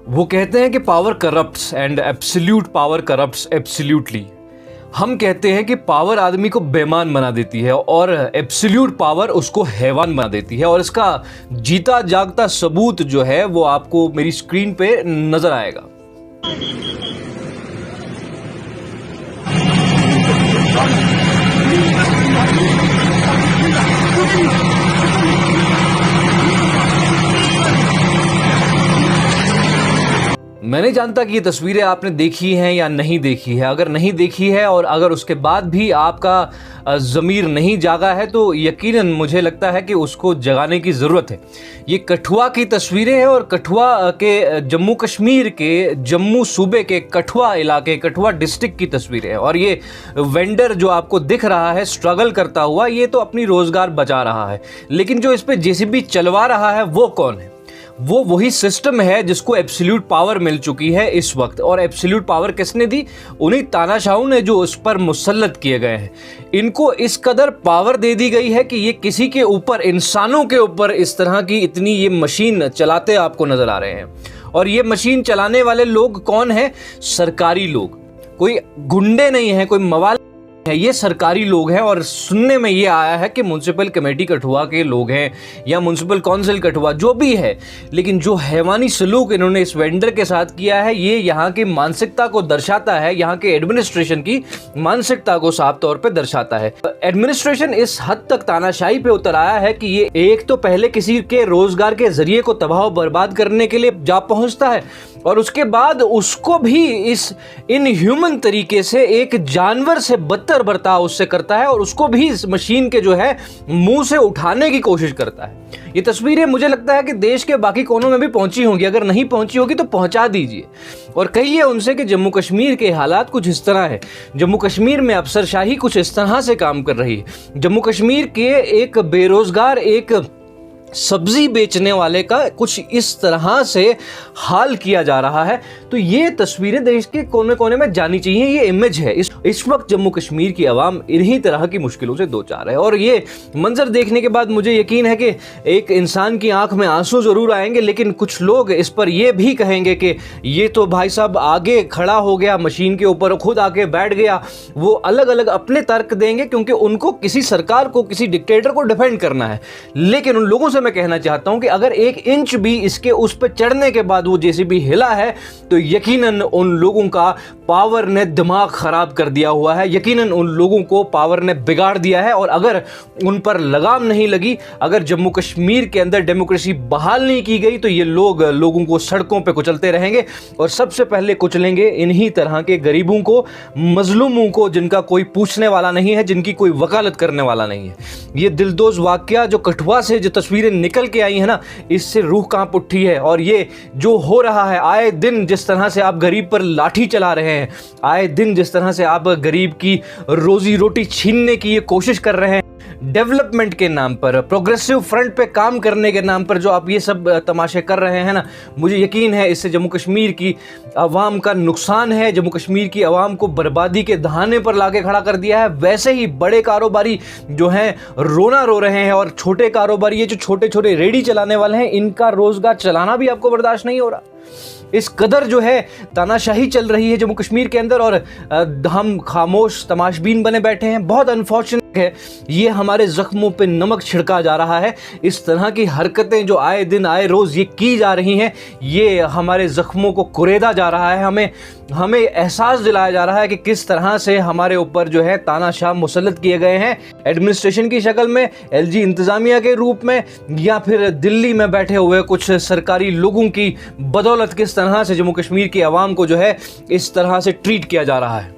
वो कहते हैं कि power corrupts and absolute power corrupts absolutely. हम कहते हैं कि पावर आदमी को बेईमान बना देती है और एब्सोल्यूट पावर उसको हैवान बना देती है, और इसका जीता जागता सबूत जो है वो आपको मेरी स्क्रीन पे नजर आएगा। मैं नहीं जानता कि ये तस्वीरें आपने देखी हैं या नहीं देखी है। अगर नहीं देखी है और अगर उसके बाद भी आपका ज़मीर नहीं जागा है तो यकीनन मुझे लगता है कि उसको जगाने की ज़रूरत है। ये कठुआ की तस्वीरें हैं और कठुआ के जम्मू कश्मीर के जम्मू सूबे के कठुआ इलाके, कठुआ डिस्ट्रिक्ट की तस्वीरें हैं। और ये वेंडर जो आपको दिख रहा है स्ट्रगल करता हुआ, ये तो अपनी रोज़गार बचा रहा है, लेकिन जो इस पर जेसीबी चलवा रहा है वो कौन है? वो वही सिस्टम है जिसको एब्सोल्यूट पावर मिल चुकी है इस वक्त। और एब्सोल्यूट पावर किसने दी? उन्हीं तानाशाहों ने जो उस पर मुसल्लत किए गए हैं। इनको इस कदर पावर दे दी गई है कि ये किसी के ऊपर, इंसानों के ऊपर इस तरह की इतनी ये मशीन चलाते आपको नजर आ रहे हैं। और ये मशीन चलाने वाले लोग कौन हैं? सरकारी लोग, कोई गुंडे नहीं है, कोई मवाली है, ये सरकारी लोग हैं। और सुनने में ये आया है कि म्युनिसिपल कमेटी कठुआ के लोग हैं या म्युनिसिपल काउंसिल कठुआ, जो भी है, लेकिन जो हैवानी सलूक इन्होंने इस वेंडर के साथ किया है ये यहाँ की मानसिकता को दर्शाता है, यहाँ के एडमिनिस्ट्रेशन की मानसिकता को साफ तौर पे दर्शाता है। एडमिनिस्ट्रेशन इस हद तक तानाशाही पे उतर आया है कि ये एक तो पहले किसी के रोजगार के जरिए को तबाह बर्बाद करने के लिए जा पहुंचता है, और उसके बाद उसको भी इस इनह्यूमन तरीके से एक जानवर से बदतर बर्ताव उससे करता है, और उसको भी इस मशीन के जो है मुंह से उठाने की कोशिश करता है। ये तस्वीरें मुझे लगता है कि देश के बाकी कोनों में भी पहुंची होंगी। अगर नहीं पहुंची होगी तो पहुंचा दीजिए और कहिए उनसे कि जम्मू कश्मीर के हालात कुछ इस तरह है। जम्मू कश्मीर में अफसरशाही कुछ इस तरह से काम कर रही है। जम्मू कश्मीर के एक बेरोजगार, एक सब्जी बेचने वाले का कुछ इस तरह से हाल किया जा रहा है। तो ये तस्वीरें देश के कोने कोने में जानी चाहिए। ये इमेज है। इस वक्त जम्मू कश्मीर की आवाम इन्हीं तरह की मुश्किलों से दो चार है, और ये मंजर देखने के बाद मुझे यकीन है कि एक इंसान की आंख में आंसू जरूर आएंगे, लेकिन कुछ लोग इस पर ये भी कहेंगे कि ये तो भाई साहब आगे खड़ा हो गया मशीन के ऊपर, खुद आके बैठ गया। वो अलग अलग अपने तर्क देंगे क्योंकि उनको किसी सरकार को, किसी डिक्टेटर को डिफेंड करना है। लेकिन उन लोगों मैं कहना चाहता हूं कि अगर 1 इंच भी इसके उस पर चढ़ने के बाद वो जेसीबी हिला है तो यकीनन उन लोगों का पावर ने दिमाग खराब कर दिया हुआ है, यकीनन उन लोगों को पावर ने बिगाड़ दिया है। और अगर उन पर लगाम नहीं लगी, अगर जम्मू कश्मीर के अंदर डेमोक्रेसी बहाल नहीं की गई तो ये लोगों को सड़कों पे कुचलते रहेंगे, और सबसे पहले कुचलेंगे इन्हीं तरह के गरीबों को, मजलूमों को, जिनका कोई पूछने वाला नहीं है, जिनकी कोई वकालत करने वाला नहीं है। ये दिलदोज वाकया जो कठुआ से जो तस्वीरें निकल के आई है ना, इससे रूह कांप उठी है। और ये जो हो रहा है, आए दिन जिस तरह से आप गरीब पर लाठी चला रहे हैं, आए दिन जिस तरह से आप गरीब की रोजी रोटी छीनने की ये कोशिश कर रहे हैं, डेवलपमेंट के नाम पर, प्रोग्रेसिव फ्रंट पे काम करने के नाम पर जो आप ये सब तमाशे कर रहे हैं ना, मुझे यकीन है इससे जम्मू कश्मीर की आवाम का नुकसान है। जम्मू कश्मीर की आवाम को बर्बादी के दहाने पर लाके खड़ा कर दिया है। वैसे ही बड़े कारोबारी जो हैं रोना रो रहे हैं, और छोटे कारोबारी, ये जो छोटे छोटे रेडी चलाने वाले हैं, इनका रोजगार चलाना भी आपको बर्दाश्त नहीं हो रहा। इस कदर जो है तानाशाही चल रही है जम्मू कश्मीर के अंदर, और हम खामोश तमाशबीन बने बैठे हैं। बहुत अनफॉर्चुनेट है, ये हमारे जख्मों पे नमक छिड़का जा रहा है। इस तरह की हरकतें जो आए दिन आए रोज ये की जा रही हैं, ये हमारे जख्मों को कुरेदा जा रहा है। हमें एहसास दिलाया जा रहा है कि किस तरह से हमारे ऊपर जो है तानाशाह मुसल्लत किए गए हैं, एडमिनिस्ट्रेशन की शक्ल में, एलजी इंतजामिया के रूप में, या फिर दिल्ली में बैठे हुए कुछ सरकारी लोगों की बदौलत किस तरह से जम्मू कश्मीर की आवाम को जो है इस तरह से ट्रीट किया जा रहा है।